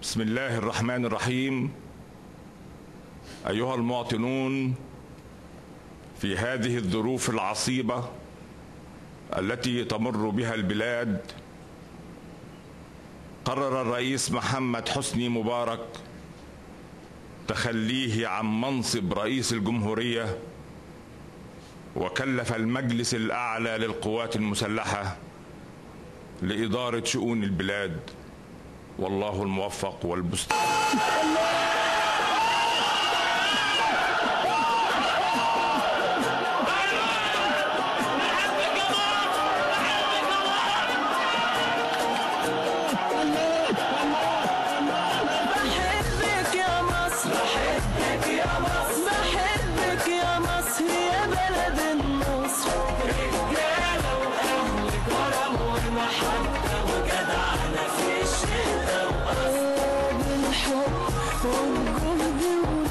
بسم الله الرحمن الرحيم. أيها المواطنون، في هذه الظروف العصيبة التي تمر بها البلاد، قرر الرئيس محمد حسني مبارك تخليه عن منصب رئيس الجمهورية، وكلف المجلس الأعلى للقوات المسلحة لإدارة شؤون البلاد، والله الموفق والمستعان. والجهد